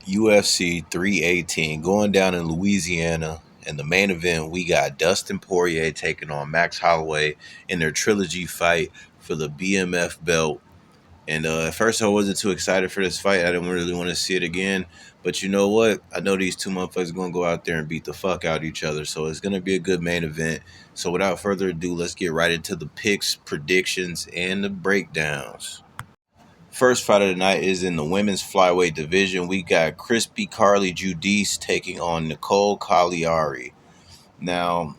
UFC 318 going down in Louisiana. In the main event, we got Dustin Poirier taking on Max Holloway in their trilogy fight for the BMF belt. And at first, I wasn't too excited for this fight. I didn't really want to see it again. But you know what? I know these two motherfuckers are going to go out there and beat the fuck out of each other. So it's going to be a good main event. So without further ado, let's get right into the picks, predictions, and the breakdowns. First fight of the night is in the women's flyweight division. We got Crispy Carly Judice taking on Nicole Cagliari. Now,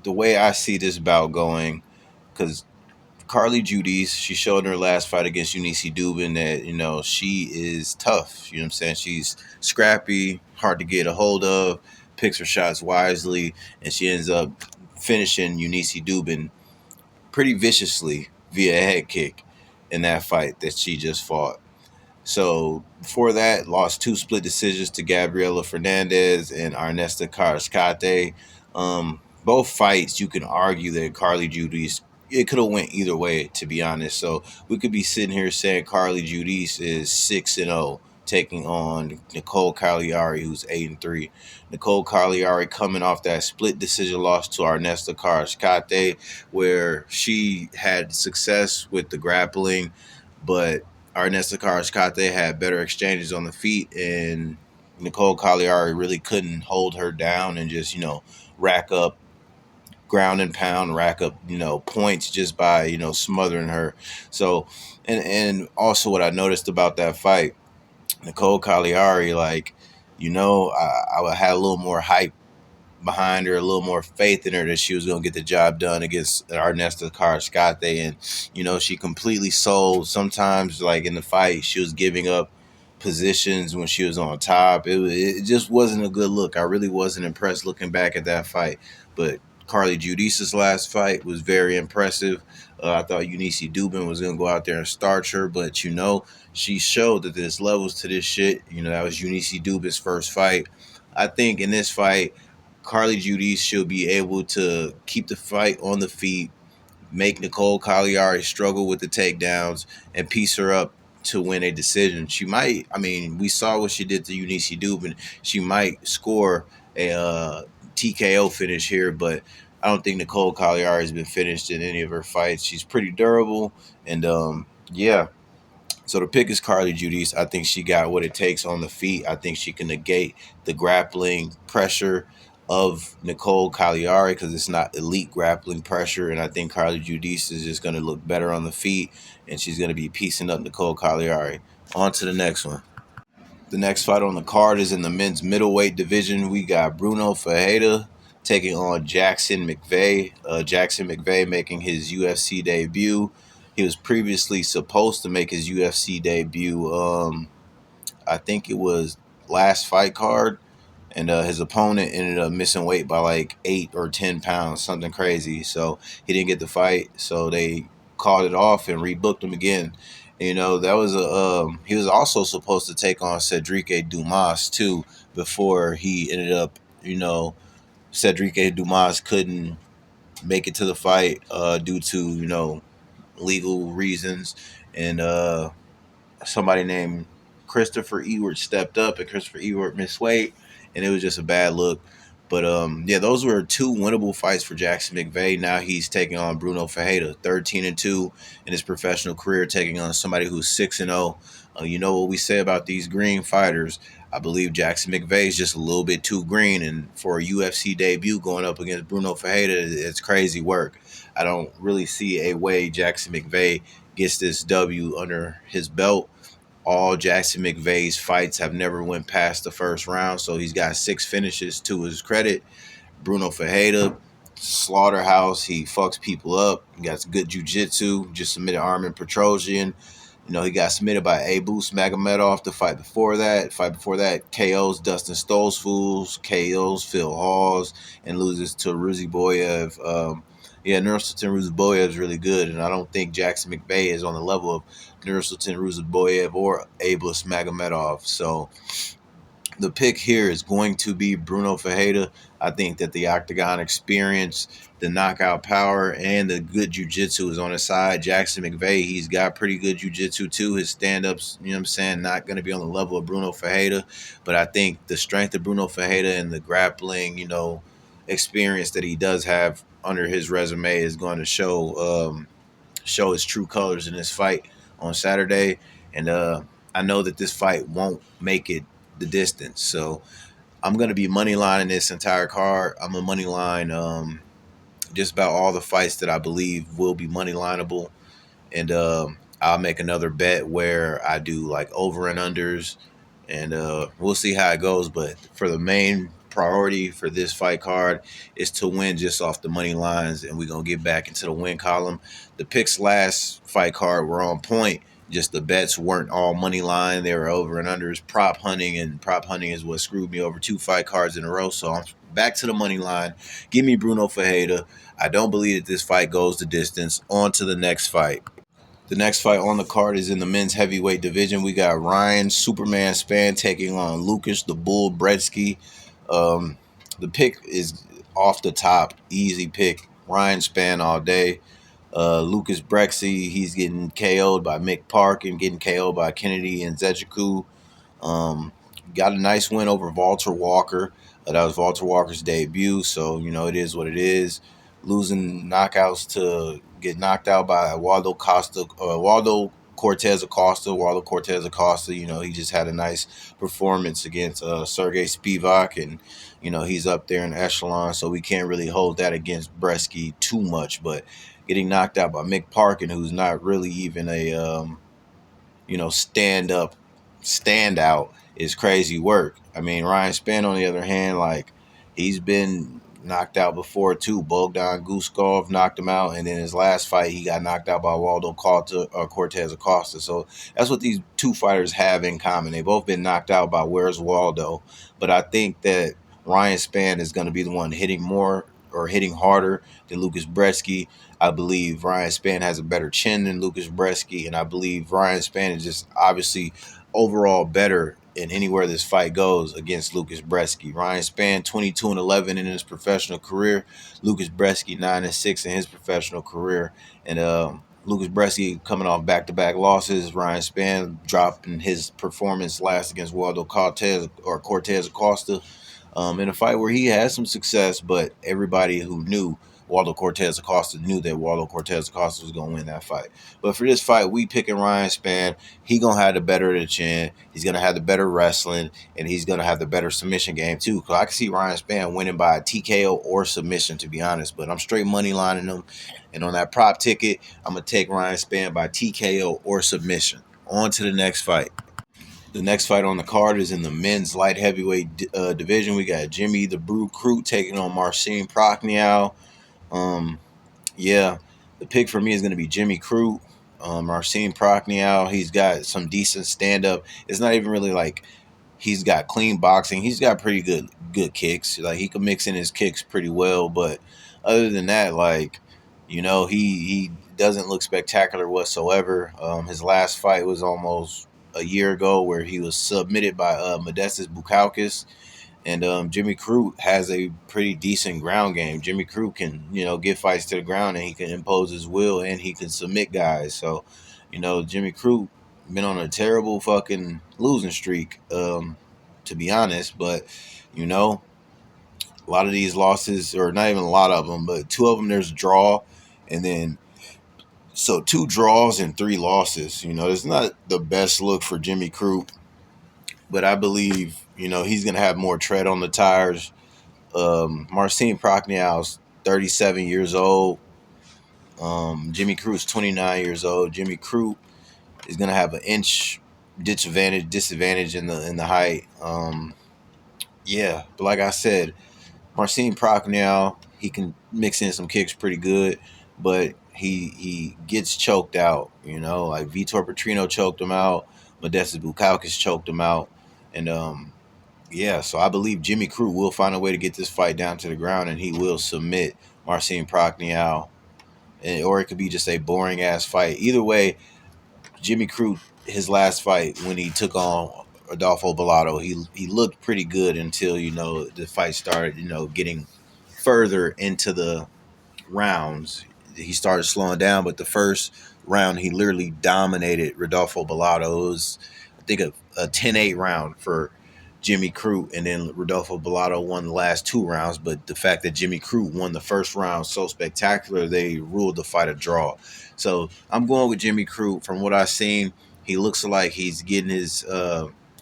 the way I see this bout going, because Carly Judice, she showed in her last fight against Eunice Dubin that, she is tough. You know what I'm saying? She's scrappy, hard to get a hold of, picks her shots wisely, and she ends up finishing Eunice Dubin pretty viciously via a head kick in that fight that she just fought. So before that, lost two split decisions to Gabriela Fernandez and Arnesta Carrascate. Both fights, you can argue that Carly Judice, it could have went either way, to be honest. So we could be sitting here saying Carly Judice is 6-0, taking on Nicole Cagliari, who's 8-3. Nicole Cagliari coming off that split decision loss to Arnesta Carrascate, where she had success with the grappling, but Arnesta Carrascate had better exchanges on the feet, and Nicole Cagliari really couldn't hold her down and just, rack up ground and pound, rack up, points just by, smothering her. So, and also what I noticed about that fight, Nicole Cagliari, like, I had a little more hype behind her, a little more faith in her that she was going to get the job done against Arnesta Carrascate. And, she completely sold. Sometimes, like in the fight, she was giving up positions when she was on top. It just wasn't a good look. I really wasn't impressed looking back at that fight. But Carly Judice's last fight was very impressive. I thought Eunice Dubin was going to go out there and starch her, but, she showed that there's levels to this shit. That was Eunice Dubin's first fight. I think in this fight, Carly Judice should be able to keep the fight on the feet, make Nicole Cagliari struggle with the takedowns, and piece her up to win a decision. She might, we saw what she did to Eunice Dubin. She might score a TKO finish here, but I don't think Nicole Cagliari has been finished in any of her fights. She's pretty durable, and yeah. So the pick is Carly Judice. I think she got what it takes on the feet. I think she can negate the grappling pressure of Nicole Cagliari because it's not elite grappling pressure. And I think Carly Judice is just going to look better on the feet, and she's going to be piecing up Nicole Cagliari. On to the next one. The next fight on the card is in the men's middleweight division. We got Bruno Ferreira taking on Jackson McVeigh. Jackson McVeigh making his UFC debut. He was previously supposed to make his UFC debut. I think it was last fight card, and his opponent ended up missing weight by like 8 or 10 pounds, something crazy. So he didn't get the fight. So they called it off and rebooked him again. That was he was also supposed to take on Cedric Dumas too before he ended up, Cedric Dumas couldn't make it to the fight due to, legal reasons. And somebody named Christopher Ewart stepped up, and Christopher Ewart missed weight, and it was just a bad look. But yeah, those were two winnable fights for Jackson McVeigh. Now he's taking on Bruno Ferreira, 13-2 in his professional career, taking on somebody who's 6-0. You know what we say about these green fighters. I believe Jackson McVeigh is just a little bit too green, and for a UFC debut going up against Bruno Ferreira, it's crazy work. I don't really see a way Jackson McVeigh gets this W under his belt. All Jackson McVeigh's fights have never went past the first round, so he's got 6 finishes to his credit. Bruno Ferreira, slaughterhouse. He fucks people up. He got good jiu-jitsu. Just submitted Armin Petrosian. He got submitted by Abus Magomedov the fight before that. KOs Dustin Stolzfus, KOs Phil Halls, and loses to Ruziboyev. Nursultan Ruziboyev is really good, and I don't think Jackson McVeigh is on the level of Nursultan Ruziboyev or Abus Magomedov. So The pick here is going to be Bruno Ferreira. I think that the octagon experience, the knockout power, and the good jiu-jitsu is on his side. Jackson McVeigh, he's got pretty good jiu-jitsu too. His stand-ups, you know what I'm saying, not going to be on the level of Bruno Ferreira, but I think the strength of Bruno Ferreira and the grappling, experience that he does have under his resume is going to show his true colors in this fight on Saturday. And I know that this fight won't make it the distance. So I'm going to be money lining this entire card. I'm a money line just about all the fights that I believe will be money lineable. And I'll make another bet where I do like over and unders, and we'll see how it goes. But for the main priority for this fight card is to win just off the money lines, and we're gonna get back into the win column. The picks last fight card were on point. Just the bets weren't all money line; they were over and unders. Prop hunting is what screwed me over 2 fight cards in a row. So I'm back to the money line. Give me Bruno Ferreira. I don't believe that this fight goes the distance. On to the next fight. The next fight on the card is in the men's heavyweight division. We got Ryan Superman Spann taking on Lucas the Bull Brzeski. Um, the pick is off the top, easy pick. Ryan Spann all day. Lucas Brzeski, he's getting KO'd by Mick Park and getting KO'd by Kennedy and Zejiku. Um, got a nice win over Walter Walker. That was Walter Walker's debut, so it is what it is. Losing knockouts to get knocked out by Waldo Cortez Acosta. Waldo Cortez Acosta, he just had a nice performance against Sergey Spivak, and he's up there in the echelon, so we can't really hold that against Bresky too much. But getting knocked out by Mick Parkin, who's not really even a standout is crazy work. I mean, Ryan Spann, on the other hand, like he's been knocked out before too. Bogdan Guskov knocked him out, and then his last fight he got knocked out by Waldo Cortez Acosta. So that's what these two fighters have in common. They've both been knocked out by Where's Waldo, but I think that Ryan Spann is going to be the one hitting more or hitting harder than Lucas Brzeski. I believe Ryan Spann has a better chin than Lucas Brzeski, and I believe Ryan Spann is just obviously overall better in anywhere this fight goes against Lucas Brzeski. Ryan Spann 22-11 in his professional career. Lucas Brzeski 9-6 in his professional career, and Lucas Brzeski coming off back-to-back losses. Ryan Spann dropping his performance last against Waldo Cortez Acosta in a fight where he had some success, but everybody who knew Waldo Cortez Acosta knew that Waldo Cortez Acosta was going to win that fight. But for this fight, we picking Ryan Spann. He going to have the better of the chin. He's going to have the better wrestling, and he's going to have the better submission game, too. Because I can see Ryan Spann winning by a TKO or submission, to be honest. But I'm straight money lining him. And on that prop ticket, I'm going to take Ryan Spann by TKO or submission. On to the next fight. The next fight on the card is in the men's light heavyweight division. We got Jimmy the Brew Crew taking on Marcin Prokhnov. Yeah, the pick for me is going to be Jimmy Crute. Marcin Prokhnov, he's got some decent stand-up. It's not even really like he's got clean boxing. He's got pretty good kicks. Like he can mix in his kicks pretty well, but other than that, like he doesn't look spectacular whatsoever. His last fight was almost a year ago, where he was submitted by Modestas Bukauskas. And Jimmy Crute has a pretty decent ground game. Jimmy Crute can, get fights to the ground, and he can impose his will, and he can submit guys. So, Jimmy Crute been on a terrible fucking losing streak, to be honest. But, a lot of these losses, or not even a lot of them, but 2 of them there's a draw, and then so 2 draws and 3 losses. It's not the best look for Jimmy Crute, but I believe he's gonna have more tread on the tires. Marcin Prokhnow's 37 years old. Jimmy Crute's 29 years old. Jimmy Crute is gonna have an inch disadvantage in the height. Yeah, but like I said, Marcin Prokhnov, he can mix in some kicks pretty good, but he gets choked out. Like Vitor Petrino choked him out. Modestas Bukauskas choked him out, and yeah, so I believe Jimmy Crute will find a way to get this fight down to the ground, and he will submit Marcin Prokhnov, or it could be just a boring ass fight. Either way, Jimmy Crute, his last fight when he took on Rodolfo Bellato. He looked pretty good until the fight started getting further into the rounds. He started slowing down, but the first round he literally dominated Rodolfo Bellato. It was, I think, a 10-8 round for Jimmy Crute, and then Rodolfo Bellato won the last two rounds. But the fact that Jimmy Crute won the first round so spectacular, they ruled the fight a draw. So I'm going with Jimmy Crute. From what I've seen, he looks like he's getting his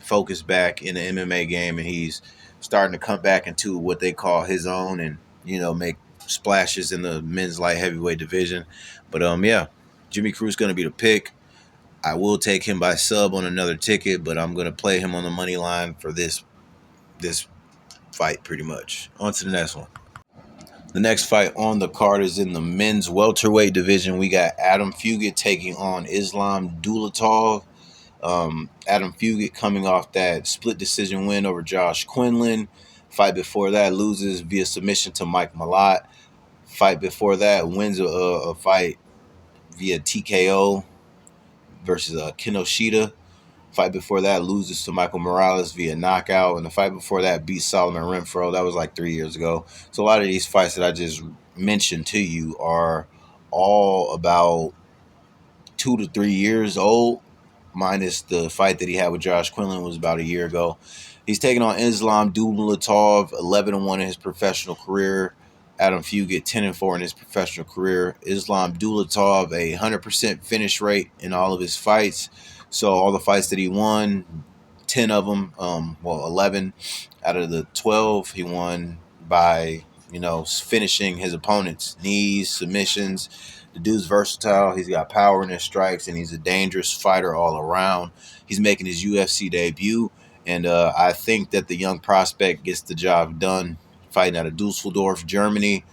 focus back in the MMA game, and he's starting to come back into what they call his own, and make splashes in the men's light heavyweight division. But yeah, Jimmy Crute's going to be the pick. I will take him by sub on another ticket, but I'm going to play him on the money line for this fight pretty much. On to the next one. The next fight on the card is in the men's welterweight division. We got Adam Fugit taking on Islam Dulatov. Adam Fugit coming off that split decision win over Josh Quinlan. Fight before that loses via submission to Mike Malott. Fight before that wins a fight via TKO versus Kinoshita. Fight before that loses to Michael Morales via knockout. And the fight before that beats Solomon Renfro. That was like 3 years ago. So a lot of these fights that I just mentioned to you are all about 2 to 3 years old, minus the fight that he had with Josh Quinlan was about a year ago. He's taking on Islam Dulatov, 11-1 in his professional career. Adam Fugit, 10-4 in his professional career. Islam Dulatov, 100% finish rate in all of his fights. So all the fights that he won, 10 of them, 11 out of the 12, he won by, finishing his opponents, knees, submissions. The dude's versatile. He's got power in his strikes, and he's a dangerous fighter all around. He's making his UFC debut, and I think that the young prospect gets the job done, fighting out of Dusseldorf, Germany.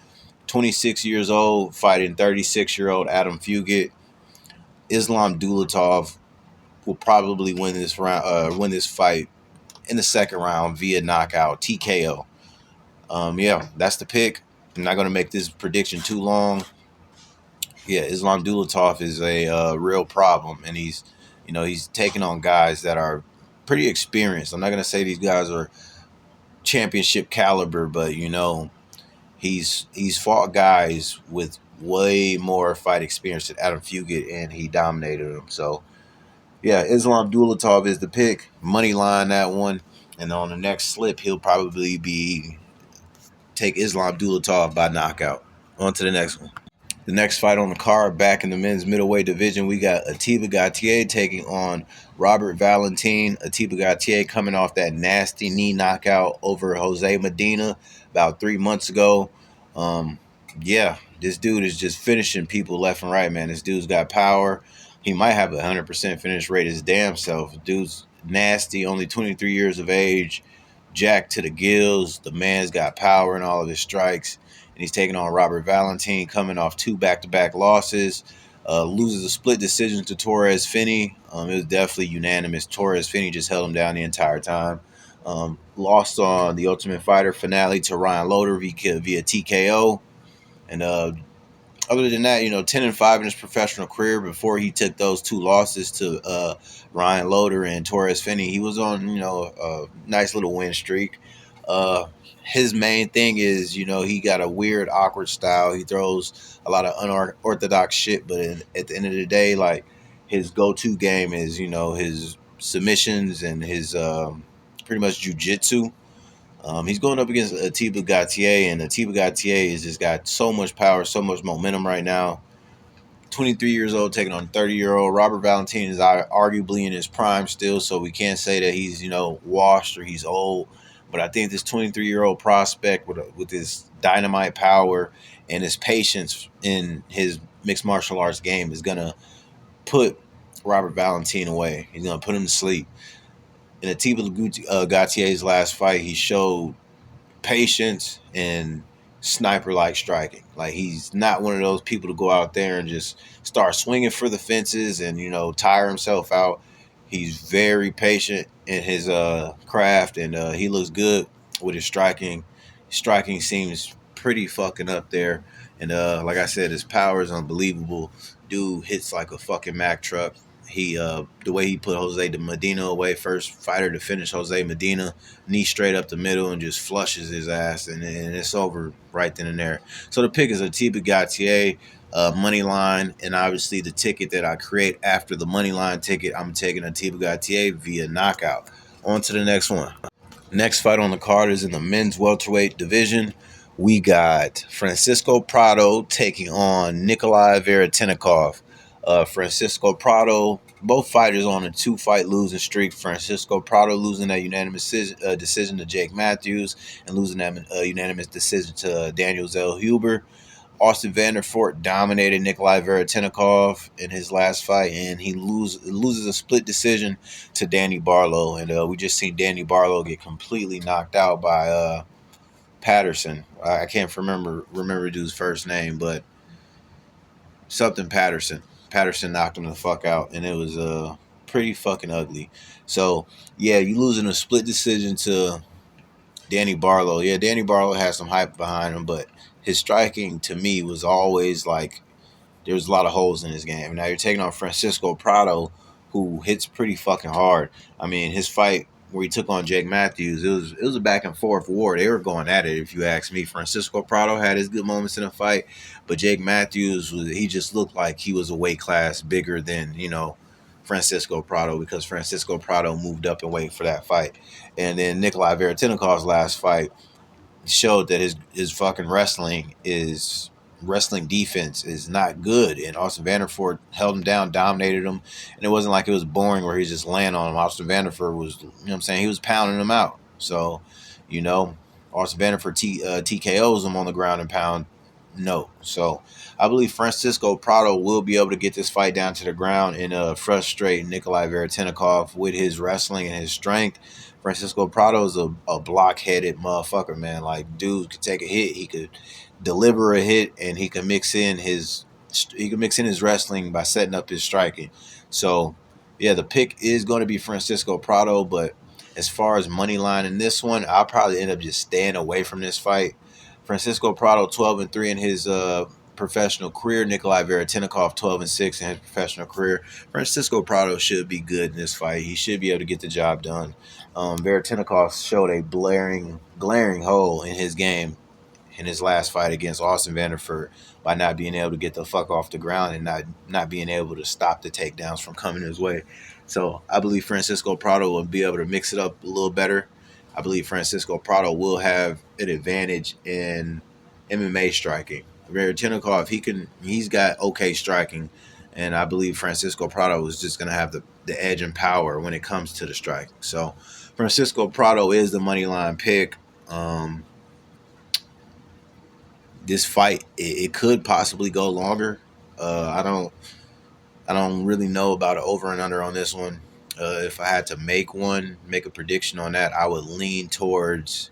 26 years old, fighting 36-year-old Adam Fugit. Islam Dulatov will probably win this fight in the second round via knockout, TKO. Yeah, that's the pick. I'm not going to make this prediction too long. Yeah, Islam Dulatov is a real problem, and he's taking on guys that are pretty experienced. I'm not going to say these guys are championship caliber, but he's fought guys with way more fight experience than Adam Fugit, and he dominated them. So yeah, Islam Dulatov is the pick. Money line that one. And on the next slip, he'll probably take Islam Dulatov by knockout. On to the next one. The next fight on the card, back in the men's middleweight division, we got Atiba Gautier taking on Robert Valentin. Atiba Gautier coming off that nasty knee knockout over Jose Medina about 3 months ago. Yeah, this dude is just finishing people left and right, man. This dude's got power. He might have a 100% finish rate his damn self. Dude's nasty, only 23 years of age, jacked to the gills. The man's got power in all of his strikes. And he's taking on Robert Valentin, coming off 2 back-to-back losses. Loses a split decision to Torres Finney. It was definitely unanimous. Torres Finney just held him down the entire time. Lost on the Ultimate Fighter finale to Ryan Loder via TKO. And other than that, 10-5 in his professional career before he took those 2 losses to Ryan Loder and Torres Finney. He was on, a nice little win streak. His main thing is, he got a weird, awkward style. He throws a lot of unorthodox shit, but at the end of the day, like, his go-to game is, his submissions and his pretty much jiu-jitsu. He's going up against Atiba Gautier, and Atiba Gautier has just got so much power, so much momentum right now. 23 years old, taking on 30-year-old. Robert Valentin is arguably in his prime still, so we can't say that he's, washed or he's old. But I think this 23-year-old prospect with his dynamite power and his patience in his mixed martial arts game is going to put Robert Valentin away. He's going to put him to sleep. In Atiba Gautier's last fight, he showed patience and sniper-like striking. Like, he's not one of those people to go out there and just start swinging for the fences and, tire himself out. He's very patient in his craft, and he looks good with his striking. His striking seems pretty fucking up there. And like I said, his power is unbelievable. Dude hits like a fucking Mack truck. He the way he put Jose de Medina away, first fighter to finish Jose Medina, knee straight up the middle and just flushes his ass, and it's over right then and there. So the pick is Atiba Gautier, money line, and obviously the ticket that I create after the money line ticket, I'm taking Atiba Gautier via knockout. On to the next one. Next fight on the card is in the men's welterweight division. We got Francisco Prado taking on Nikolai Veretennikov. Francisco Prado, both fighters on a 2-fight losing streak. Francisco Prado losing that unanimous decision to Jake Matthews and losing that unanimous decision to Daniel Zellhuber. Austin Vanderfort dominated Nikolai Veretennikov in his last fight, and he loses a split decision to Danny Barlow. And we just seen Danny Barlow get completely knocked out by Patterson. I can't remember dude's first name, but something Patterson. Patterson knocked him the fuck out, and it was pretty fucking ugly. So yeah, you losing a split decision to Danny Barlow. Yeah, Danny Barlow has some hype behind him, but his striking to me was always like there was a lot of holes in his game. Now you're taking on Francisco Prado, who hits pretty fucking hard. I mean, his fight where he took on Jake Matthews, it was a back and forth war. They were going at it, if you ask me. Francisco Prado had his good moments in the fight, but Jake Matthews he just looked like he was a weight class bigger than Francisco Prado, because Francisco Prado moved up in weight for that fight. And then Nikolai Veretennikov's last fight showed that his fucking wrestling defense is not good, and Austin Vanderford held him down, dominated him, and it wasn't like it was boring where he's just laying on him. Austin Vanderford was, what I'm saying, he was pounding him out. So, you know, Austin Vanderford TKOs him on the ground and pound. No, so I believe Francisco Prado will be able to get this fight down to the ground and frustrate Nikolai Veretennikov with his wrestling and his strength. Francisco Prado is a block-headed motherfucker, man. Like, dude could take a hit, he could deliver a hit, and he can mix in his wrestling by setting up his striking. So, yeah, the pick is going to be Francisco Prado, but as far as money line in this one, I'll probably end up just staying away from this fight. Francisco Prado 12-3 in his professional career. Nikolai Veretennikov 12-6 in his professional career. Francisco Prado should be good in this fight. He should be able to get the job done. Veretennikov showed a glaring hole in his game in his last fight against Austin Vanderford by not being able to get the fuck off the ground and not being able to stop the takedowns from coming his way. So I believe Francisco Prado will be able to mix it up a little better. I believe Francisco Prado will have an advantage in MMA striking. Veretennikov, he's got okay striking, and I believe Francisco Prado is just going to have the edge and power when it comes to the striking. So Francisco Prado is the money line pick. This fight, it could possibly go longer. I don't really know about an over and under on this one. If I had to make a prediction on that, I would lean towards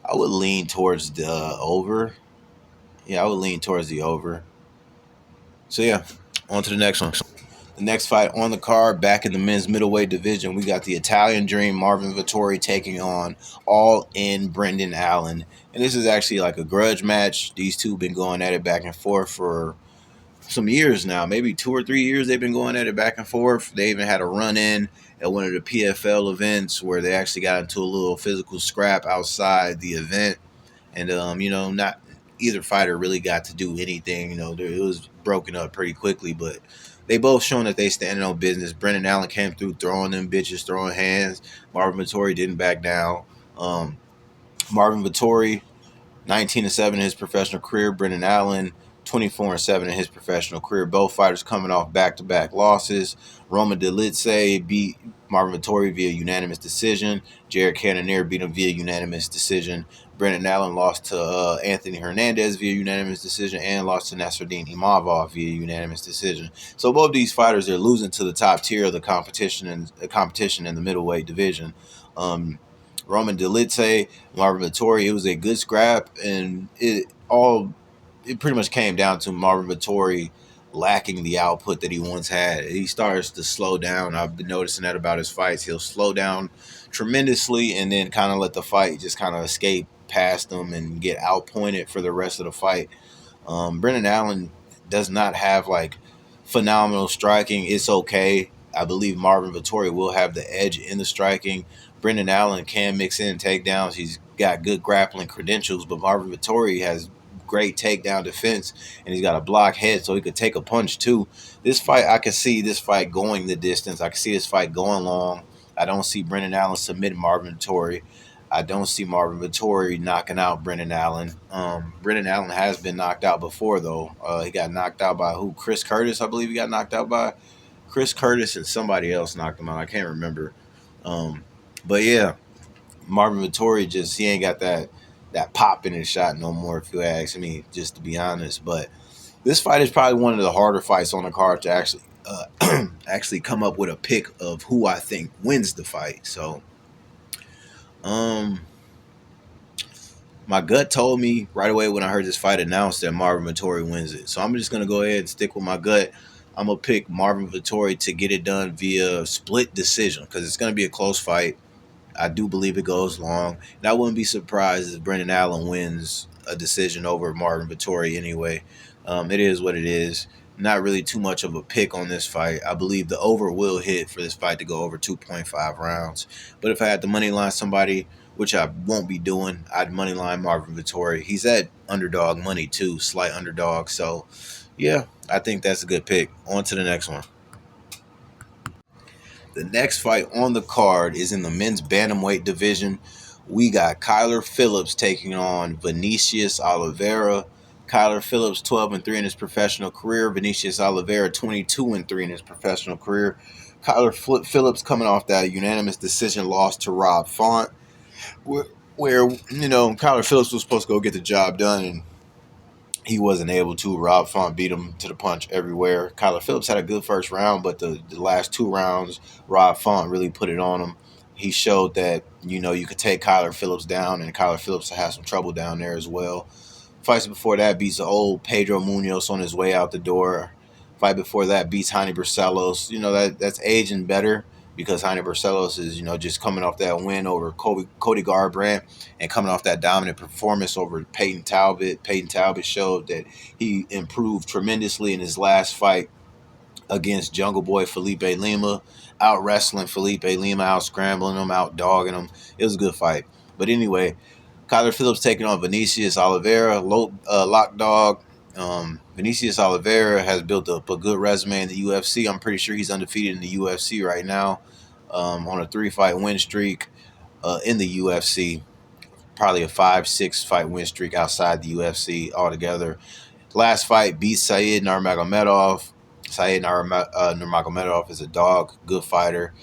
the over. Yeah, I would lean towards the over. So yeah, on to the next one. The next fight on the card, back in the men's middleweight division, we got the Italian Dream Marvin Vettori taking on All In Brendan Allen. And this is actually like a grudge match. These two have been going at it back and forth for some years now, maybe 2 or 3 years. They've been going at it back and forth. They even had a run-in at one of the PFL events where they actually got into a little physical scrap outside the event. And, not either fighter really got to do anything. It was broken up pretty quickly, but they both shown that they standing on business. Brendan Allen came through throwing them bitches, throwing hands. Marvin Vettori didn't back down. Marvin Vettori, 19-7 in his professional career. Brendan Allen, 24-7 in his professional career. Both fighters coming off back-to-back losses. Roman Dolidze beat Marvin Vettori via unanimous decision. Jared Cannonier beat him via unanimous decision. Brendan Allen lost to Anthony Hernandez via unanimous decision and lost to Nasruddin Imavov via unanimous decision. So both these fighters are losing to the top tier of the competition in the middleweight division. Roman Dolidze, Marvin Vettori, it was a good scrap, and it pretty much came down to Marvin Vettori lacking the output that he once had. He starts to slow down. I've been noticing that about his fights. He'll slow down tremendously and then kind of let the fight just kind of escape past him and get outpointed for the rest of the fight. Brendan Allen does not have like phenomenal striking. It's okay. I believe Marvin Vettori will have the edge in the striking. Brendan Allen can mix in takedowns. He's got good grappling credentials, but Marvin Vettori has great takedown defense, and he's got a block head, so he could take a punch too. This fight, I can see this fight going the distance. I can see this fight going long. I don't see Brendan Allen submitting Marvin Vettori. I don't see Marvin Vettori knocking out Brendan Allen. Brendan Allen has been knocked out before, though. He got knocked out by who? Chris Curtis, I believe he got knocked out by. Chris Curtis and somebody else knocked him out. I can't remember. Um, but yeah, Marvin Vettori just he ain't got that pop in his shot no more. If you ask me, just to be honest. But this fight is probably one of the harder fights on the card to actually actually come up with a pick of who I think wins the fight. So, um, my gut told me right away when I heard this fight announced that Marvin Vettori wins it. So I'm just gonna go ahead and stick with my gut. I'm gonna pick Marvin Vettori to get it done via split decision because it's gonna be a close fight. I do believe it goes long, and I wouldn't be surprised if Brendan Allen wins a decision over Marvin Vettori anyway. It is what it is. Not really too much of a pick on this fight. I believe the over will hit for this fight to go over 2.5 rounds. But if I had to money line somebody, which I won't be doing, I'd money line Marvin Vettori. He's at underdog money too, slight underdog. So, yeah, I think that's a good pick. On to the next one. The next fight on the card is in the men's bantamweight division. We got Kyler Phillips taking on Vinicius Oliveira. Kyler Phillips 12-3 in his professional career. Vinicius Oliveira 22-3 in his professional career. Kyler Phillips coming off that unanimous decision loss to Rob Font, where Kyler Phillips was supposed to go get the job done, and he wasn't able to. Rob Font beat him to the punch everywhere. Kyler Phillips had a good first round, but the last two rounds, Rob Font really put it on him. He showed that, you could take Kyler Phillips down, and Kyler Phillips had some trouble down there as well. Fights before that beats the old Pedro Munoz on his way out the door. Fight before that beats Heine Barcelos. That's aging better because Heine Barcelos is, just coming off that win over Cody Garbrandt and coming off that dominant performance over Peyton Talbot. Peyton Talbot showed that he improved tremendously in his last fight against Jungle Boy Felipe Lima, out wrestling Felipe Lima, out scrambling him, out dogging him. It was a good fight. But anyway, Kyler Phillips taking on Vinicius Oliveira, lock dog. Vinicius Oliveira has built up a good resume in the UFC. I'm pretty sure he's undefeated in the UFC right now, on a 3-fight win streak in the UFC. Probably a 5-6 fight win streak outside the UFC altogether. Last fight beat Said Nurmagomedov. Said Nurmagomedov is a dog, good fighter.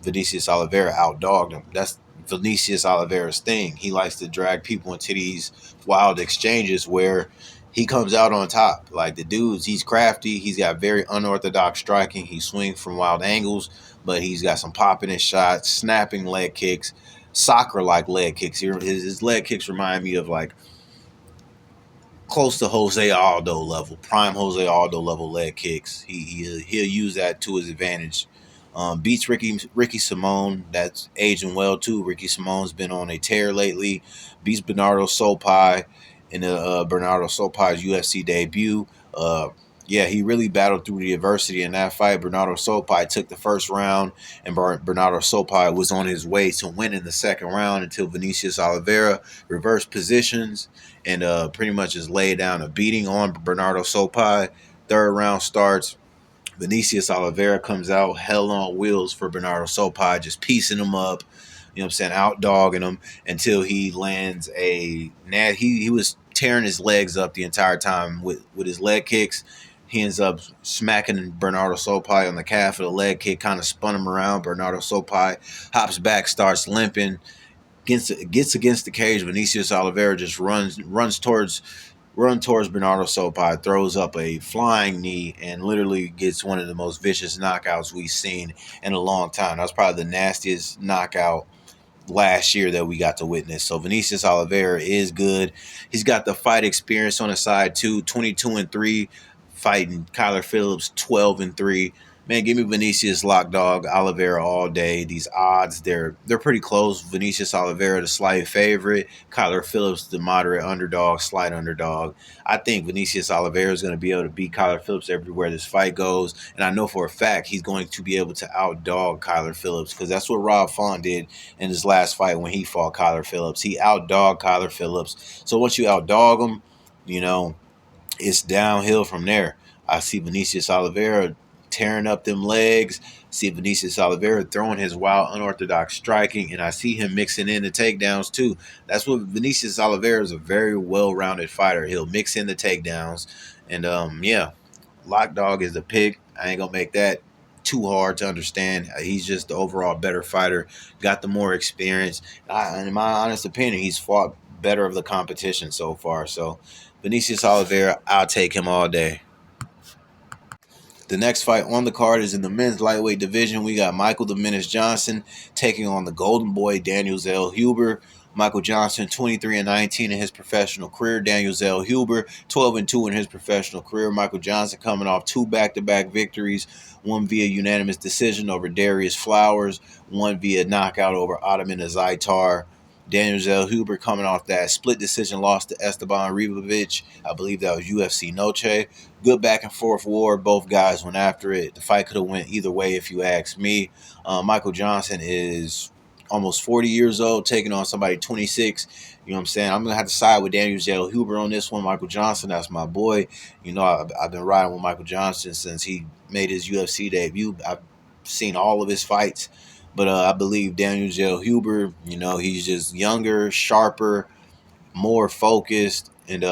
Vinicius Oliveira outdogged him. That's Vinicius Oliveira's thing. He likes to drag people into these wild exchanges where he comes out on top. Like the dudes, he's crafty. He's got very unorthodox striking. He swings from wild angles, but he's got some pop in his shots, snapping leg kicks, soccer-like leg kicks. His leg kicks remind me of like close to Jose Aldo level, prime Jose Aldo level leg kicks. He'll use that to his advantage. Beats Ricky Simone. That's aging well too. Ricky Simone's been on a tear lately. Beats Bernardo Sopai in the Bernardo Sopai's UFC debut. He really battled through the adversity in that fight. Bernardo Sopai took the first round, and Bernardo Sopai was on his way to winning the second round until Vinicius Oliveira reversed positions and pretty much just laid down a beating on Bernardo Sopai. Third round starts. Vinicius Oliveira comes out hell on wheels for Bernardo Sopai, just piecing him up, out dogging him until he lands he was tearing his legs up the entire time with his leg kicks. He ends up smacking Bernardo Sopai on the calf of the leg kick, kind of spun him around. Bernardo Sopai hops back, starts limping, gets against the cage. Vinicius Oliveira just runs towards Bernardo Sopai, throws up a flying knee, and literally gets one of the most vicious knockouts we've seen in a long time. That was probably the nastiest knockout last year that we got to witness. So Vinicius Oliveira is good. He's got the fight experience on his side too. 22-3, fighting Kyler Phillips 12-3. Man, give me Vinicius Lock Dog Oliveira all day. These odds, they're pretty close. Vinicius Oliveira, the slight favorite. Kyler Phillips, the moderate underdog, slight underdog. I think Vinicius Oliveira is going to be able to beat Kyler Phillips everywhere this fight goes, and I know for a fact he's going to be able to outdog Kyler Phillips because that's what Rob Font did in his last fight when he fought Kyler Phillips. He outdogged Kyler Phillips. So once you outdog him, you know it's downhill from there. I see Vinicius Oliveira tearing up them legs. See Vinicius Oliveira throwing his wild, unorthodox striking, and I see him mixing in the takedowns too. That's what Vinicius Oliveira is, a very well-rounded fighter. He'll mix in the takedowns, and yeah, Lock Dog is the pick. I ain't gonna make that too hard to understand. He's just the overall better fighter, got the more experience. In my honest opinion, he's fought better of the competition so far. So, Vinicius Oliveira, I'll take him all day. The next fight on the card is in the men's lightweight division. We got Michael the Menace Johnson taking on the Golden Boy Daniel Zell Huber. Michael Johnson, 23-19 in his professional career. Daniel Zell Huber, 12-2 in his professional career. Michael Johnson coming off two back-to-back victories, one via unanimous decision over Darius Flowers, one via knockout over Ottoman Azaitar. Daniel Zell Huber coming off that split decision loss to Esteban Ribovic. I believe that was UFC Noche. Good back and forth war. Both guys went after it. The fight could have went either way if you ask me. Michael Johnson is almost 40 years old, taking on somebody 26. You know what I'm saying? I'm going to have to side with Daniel Zell Huber on this one. Michael Johnson, that's my boy. You know, I've been riding with Michael Johnson since he made his UFC debut. I've seen all of his fights. But I believe Daniel Zell Huber, you know, he's just younger, sharper, more focused, and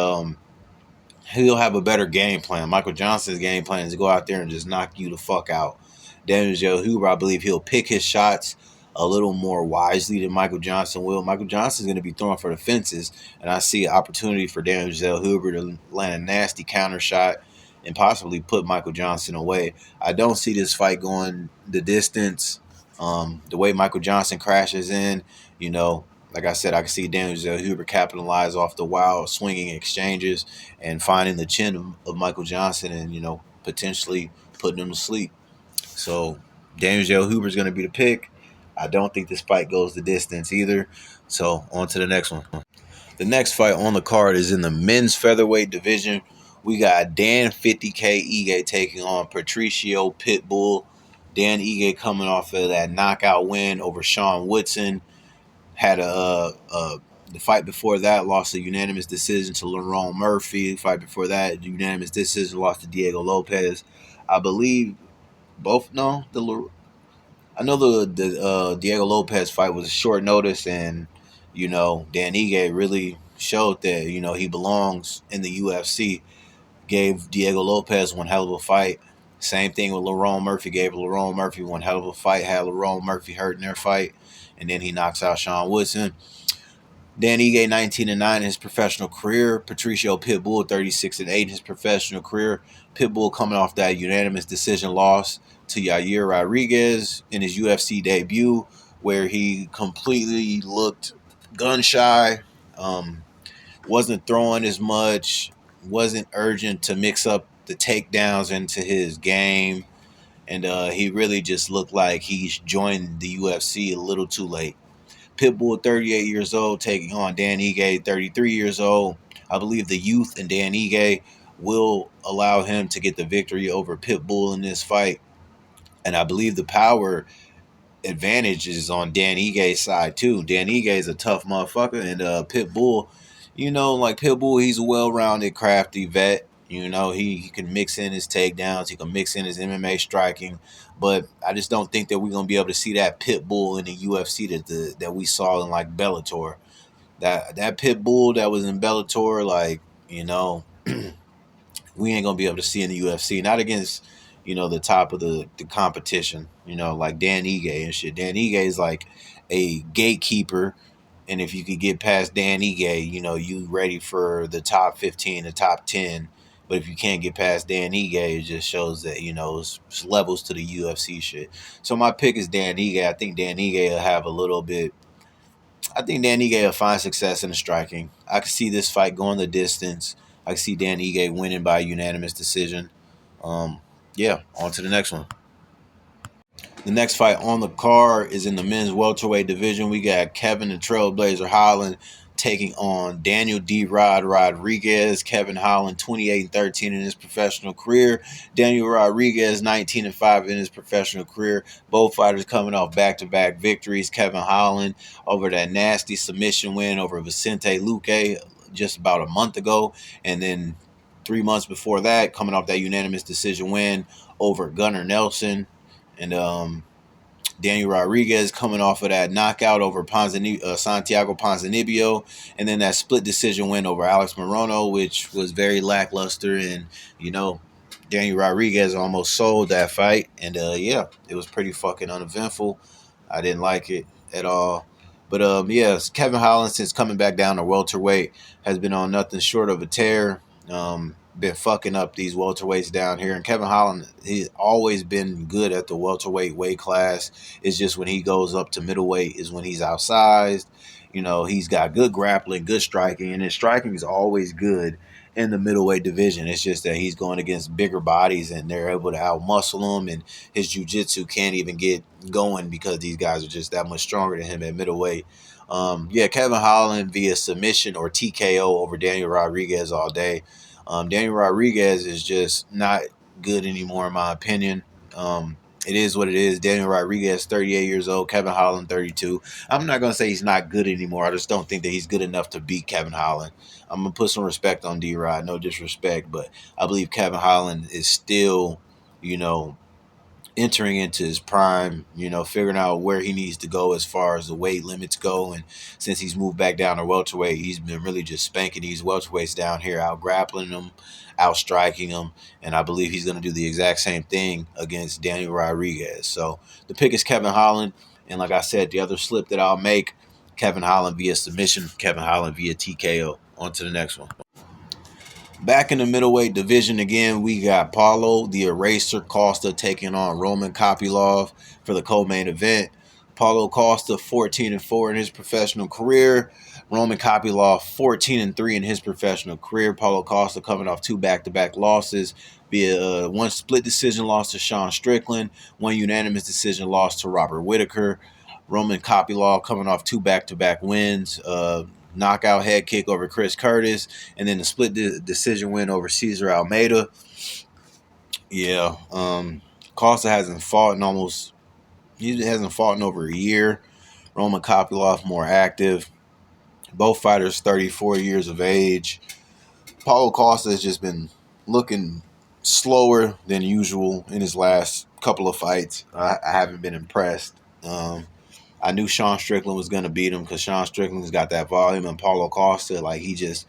he'll have a better game plan. Michael Johnson's game plan is to go out there and just knock you the fuck out. Daniel Joe Huber, I believe he'll pick his shots a little more wisely than Michael Johnson will. Michael Johnson's going to be throwing for the fences, and I see an opportunity for Daniel Joe Huber to land a nasty counter shot and possibly put Michael Johnson away. I don't see this fight going the distance. The way Michael Johnson crashes in, you know, like I said, I can see Daniel Joe Huber capitalize off the wild swinging exchanges and finding the chin of Michael Johnson and, you know, potentially putting him to sleep. So Daniel J. Huber is going to be the pick. I don't think this fight goes the distance either. So on to the next one. The next fight on the card is in the men's featherweight division. We got Dan 50K Ige taking on Patricio Pitbull. Dan Ige coming off of that knockout win over Sean Woodson. Had the fight before that, lost a unanimous decision to Lerone Murphy. The fight before that, unanimous decision, lost to Diego Lopez. I believe both. No, I know the Diego Lopez fight was a short notice, and you know Dan Ige really showed that you know he belongs in the UFC. Gave Diego Lopez one hell of a fight. Same thing with Lerone Murphy. Gave Lerone Murphy one hell of a fight. Had Lerone Murphy hurt in their fight, and then he knocks out Sean Woodson. Dan Ige 19-9 in his professional career. Patricio Pitbull 36-8 in his professional career. Pitbull coming off that unanimous decision loss to Yair Rodriguez in his UFC debut, where he completely looked gun shy, wasn't throwing as much, wasn't urgent to mix up the takedowns into his game, and he really just looked like he's joined the UFC a little too late. Pitbull, 38 years old, taking on Dan Ige, 33 years old. I believe the youth in Dan Ige will allow him to get the victory over Pitbull in this fight. And I believe the power advantage is on Dan Ige's side, too. Dan Ige is a tough motherfucker. And Pitbull, you know, like Pitbull, he's a well-rounded, crafty vet. You know, he can mix in his takedowns. He can mix in his MMA striking. But I just don't think that we're going to be able to see that Pitbull in the UFC that we saw in, like, Bellator. That Pitbull that was in Bellator, like, you know, we ain't going to be able to see in the UFC. Not against, you know, the top of the competition, you know, like Dan Ige and shit. Dan Ige is like a gatekeeper, and if you could get past Dan Ige, you know, you ready for the top 15, the top 10. But if you can't get past Dan Ige, it just shows that, you know, it's levels to the UFC shit. So my pick is Dan Ige. I think Dan Ige will have a little bit. I think Dan Ige will find success in the striking. I can see this fight going the distance. I can see Dan Ige winning by unanimous decision. Yeah, on to the next one. The next fight on the card is in the men's welterweight division. We got Kevin the Trailblazer Holland taking on Daniel D. Rod Rodriguez. Kevin Holland, 28-13 in his professional career. Daniel Rodriguez, 19-5 in his professional career. Both fighters coming off back-to-back victories. Kevin Holland over that nasty submission win over Vicente Luque just about a month ago. And then 3 months before that, coming off that unanimous decision win over Gunnar Nelson. And Daniel Rodriguez coming off of that knockout over Santiago Ponzinibbio, and then that split decision win over Alex Morono, which was very lackluster. And you know, Daniel Rodriguez almost sold that fight, and yeah, it was pretty fucking uneventful. I didn't like it at all. But yes, Kevin Holland, since coming back down to welterweight, has been on nothing short of a tear. Been fucking up these welterweights down here. And Kevin Holland, he's always been good at the welterweight weight class. It's just when he goes up to middleweight is when he's outsized. You know, he's got good grappling, good striking, and his striking is always good in the middleweight division. It's just that he's going against bigger bodies and they're able to outmuscle him, and his jiu-jitsu can't even get going because these guys are just that much stronger than him at middleweight. Yeah, Kevin Holland via submission or TKO over Daniel Rodriguez all day. Daniel Rodriguez is just not good anymore, in my opinion. It is what it is. Daniel Rodriguez, 38 years old. Kevin Holland, 32. I'm not going to say he's not good anymore. I just don't think that he's good enough to beat Kevin Holland. I'm going to put some respect on D-Rod. No disrespect, but I believe Kevin Holland is still, you know, entering into his prime, you know, figuring out where he needs to go as far as the weight limits go. And since he's moved back down to welterweight, he's been really just spanking these welterweights down here, out grappling them, out striking them. And I believe he's going to do the exact same thing against Daniel Rodriguez. So the pick is Kevin Holland. And like I said, the other slip that I'll make, Kevin Holland via submission, Kevin Holland via TKO. On to the next one. Back in the middleweight division again, we got Paulo the Eraser Costa taking on Roman Kopylov for the co-main event. Paulo Costa 14-4 in his professional career. Roman Kopylov 14-3 in his professional career. Paulo Costa coming off 2 back-to-back losses via one split decision loss to Sean Strickland, one unanimous decision loss to Robert Whittaker. Roman Kopylov coming off 2 back-to-back wins. Knockout head kick over Chris Curtis, and then the split decision win over Cesar Almeida. Yeah, Costa hasn't fought in over a year. Roman Kopylov more active. Both fighters 34 years of age. Paulo Costa has just been looking slower than usual in his last couple of fights. I haven't been impressed. I knew Sean Strickland was going to beat him because Sean Strickland's got that volume, and Paulo Costa, like, he just,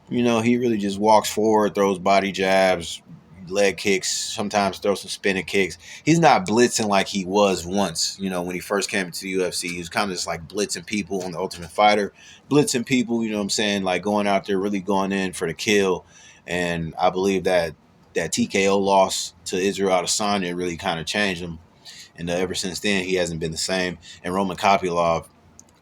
you know, he really just walks forward, throws body jabs, leg kicks, sometimes throws some spinning kicks. He's not blitzing like he was once, you know, when he first came into the UFC. He was kind of just like blitzing people on The Ultimate Fighter, blitzing people, you know what I'm saying, like going out there, really going in for the kill. And I believe that TKO loss to Israel Adesanya really kind of changed him. And ever since then, he hasn't been the same. And Roman Kopylov,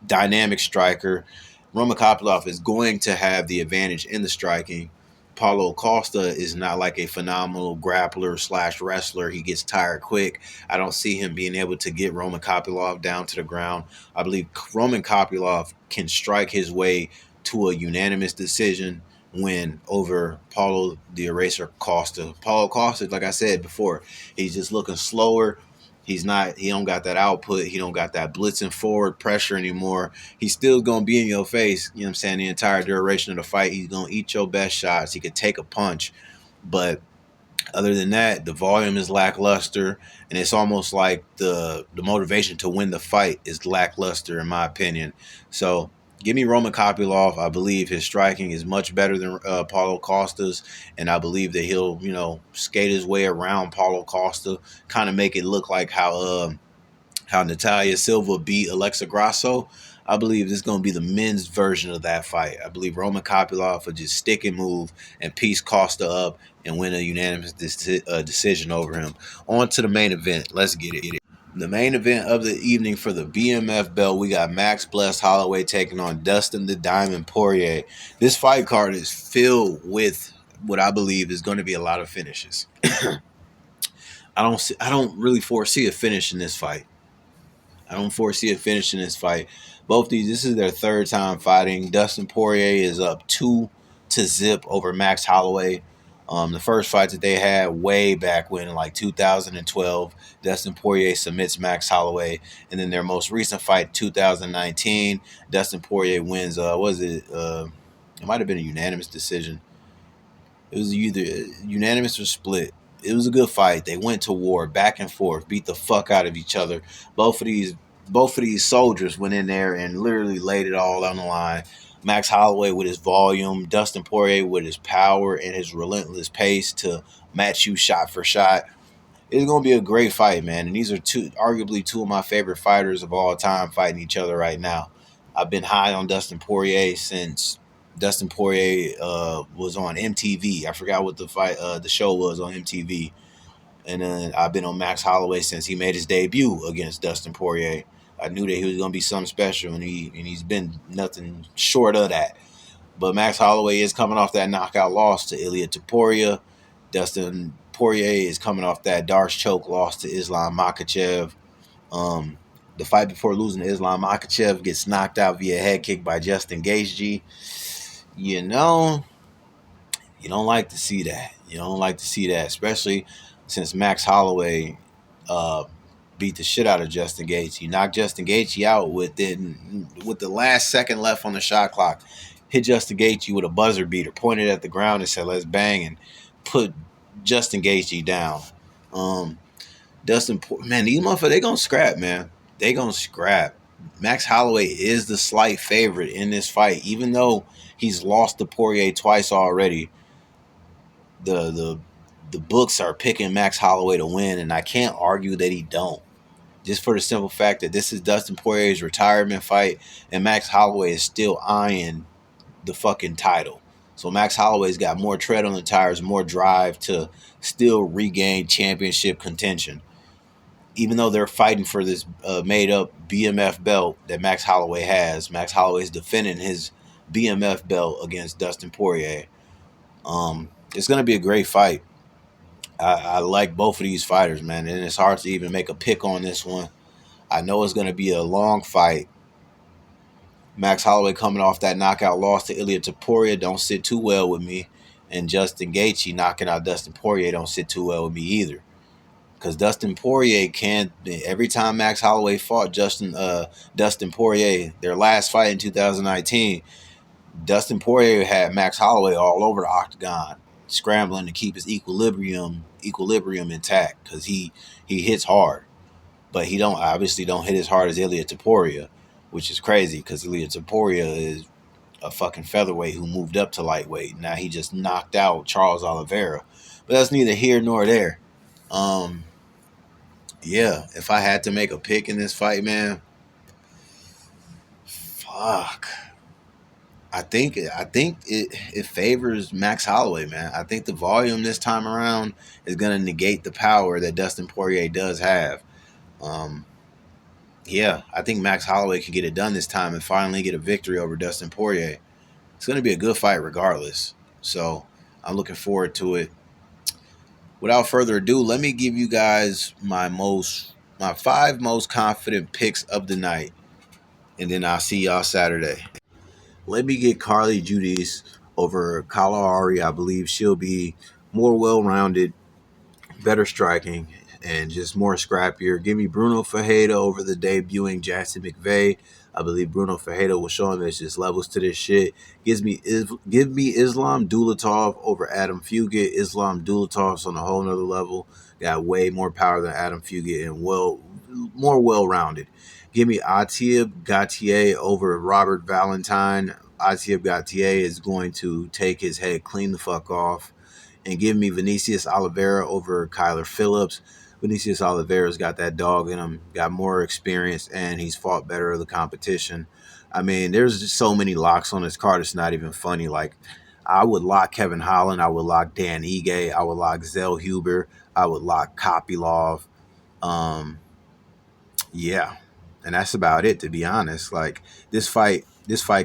dynamic striker. Roman Kopylov is going to have the advantage in the striking. Paulo Costa is not like a phenomenal grappler / wrestler. He gets tired quick. I don't see him being able to get Roman Kopylov down to the ground. I believe Roman Kopylov can strike his way to a unanimous decision win over Paulo the Eraser Costa. Paulo Costa, like I said before, he's just looking slower. He don't got that output. He don't got that blitzing forward pressure anymore. He's still going to be in your face, you know what I'm saying, the entire duration of the fight. He's going to eat your best shots. He could take a punch. But other than that, the volume is lackluster, and it's almost like the motivation to win the fight is lackluster, in my opinion. So give me Roman Kopylov. I believe his striking is much better than Paulo Costa's, and I believe that he'll, you know, skate his way around Paulo Costa, kind of make it look like how Natalia Silva beat Alexa Grasso. I believe this is going to be the men's version of that fight. I believe Roman Kopylov will just stick and move and piece Costa up and win a unanimous decision over him. On to the main event. Let's get it. The main event of the evening for the BMF belt, we got Max Blessed Holloway taking on Dustin the Diamond Poirier. This fight card is filled with what I believe is going to be a lot of finishes. I don't really foresee a finish in this fight. I don't foresee a finish in this fight. Both these, this is their third time fighting. Dustin Poirier is up 2-0 over Max Holloway. The first fight that they had way back when, in like 2012, Dustin Poirier submits Max Holloway, and then their most recent fight, 2019, Dustin Poirier wins. Was it? It might have been a unanimous decision. It was either unanimous or split. It was a good fight. They went to war, back and forth, beat the fuck out of each other. Both of these both of these soldiers went in there and literally laid it all on the line. Max Holloway with his volume, Dustin Poirier with his power and his relentless pace to match you shot for shot. It's going to be a great fight, man. And these are arguably two of my favorite fighters of all time fighting each other right now. I've been high on Dustin Poirier since Dustin Poirier was on MTV. I forgot what the show was on MTV. And then I've been on Max Holloway since he made his debut against Dustin Poirier. I knew that he was going to be something special, and he's been nothing short of that. But Max Holloway is coming off that knockout loss to Ilia Topuria. Dustin Poirier is coming off that Darce choke loss to Islam Makhachev. Um, the fight before losing to Islam Makhachev gets knocked out via head kick by Justin Gaethje. You know, you don't like to see that. You don't like to see that, especially since Max Holloway uh, beat the shit out of Justin Gaethje. He knocked Justin Gaethje out with the last second left on the shot clock. Hit Justin Gaethje with a buzzer beater, pointed at the ground and said, "Let's bang," and put Justin Gaethje down. Um, man, these motherfuckers, they gonna scrap, man. They gonna scrap. Max Holloway is the slight favorite in this fight, even though he's lost to Poirier twice already. The the books are picking Max Holloway to win, and I can't argue that he don't. Just for the simple fact that this is Dustin Poirier's retirement fight, and Max Holloway is still eyeing the fucking title. So Max Holloway's got more tread on the tires, more drive to still regain championship contention. Even though they're fighting for this made up BMF belt that Max Holloway has, Max Holloway's defending his BMF belt against Dustin Poirier. It's going to be a great fight. I like both of these fighters, man, and it's hard to even make a pick on this one. I know it's going to be a long fight. Max Holloway coming off that knockout loss to Ilia Topuria don't sit too well with me, and Justin Gaethje knocking out Dustin Poirier don't sit too well with me either. Because Dustin Poirier can't. Every time Max Holloway fought Dustin Poirier, their last fight in 2019, Dustin Poirier had Max Holloway all over the octagon, scrambling to keep his equilibrium intact because he hits hard, but he don't hit as hard as Ilia Topuria, which is crazy because Ilia Topuria is a fucking featherweight who moved up to lightweight. Now he just knocked out Charles Oliveira, but that's neither here nor there. Um, yeah, if I had to make a pick in this fight, man, fuck. I think it favors Max Holloway, man. I think the volume this time around is gonna negate the power that Dustin Poirier does have. Um, yeah, I think Max Holloway can get it done this time and finally get a victory over Dustin Poirier. It's gonna be a good fight regardless. So I'm looking forward to it. Without further ado, let me give you guys my five most confident picks of the night, and then I'll see y'all Saturday. Let me get Carly Judy's over Kalahari. I believe she'll be more well-rounded, better striking, and just more scrappier. Give me Bruno Ferreira over the debuting Jackson McVeigh. I believe Bruno Ferreira will show him there's just levels to this shit. Give me Islam Dulatov over Adam Fugit. Islam Dulatov's on a whole nother level. Got way more power than Adam Fugit and more well-rounded. Give me Atieb Gautier over Robert Valentine. Atieb Gautier is going to take his head clean the fuck off. And give me Vinicius Oliveira over Kyler Phillips. Vinicius Oliveira's got that dog in him, got more experience, and he's fought better of the competition. I mean, there's just so many locks on this card, it's not even funny. Like, I would lock Kevin Holland. I would lock Dan Ige. I would lock Zell Huber. I would lock Kopylov. Um, yeah, and that's about it, to be honest. Like, this fight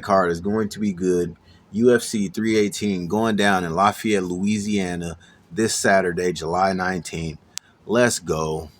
card is going to be good. UFC 318 going down in Lafayette, Louisiana this Saturday, July 19th. Let's go.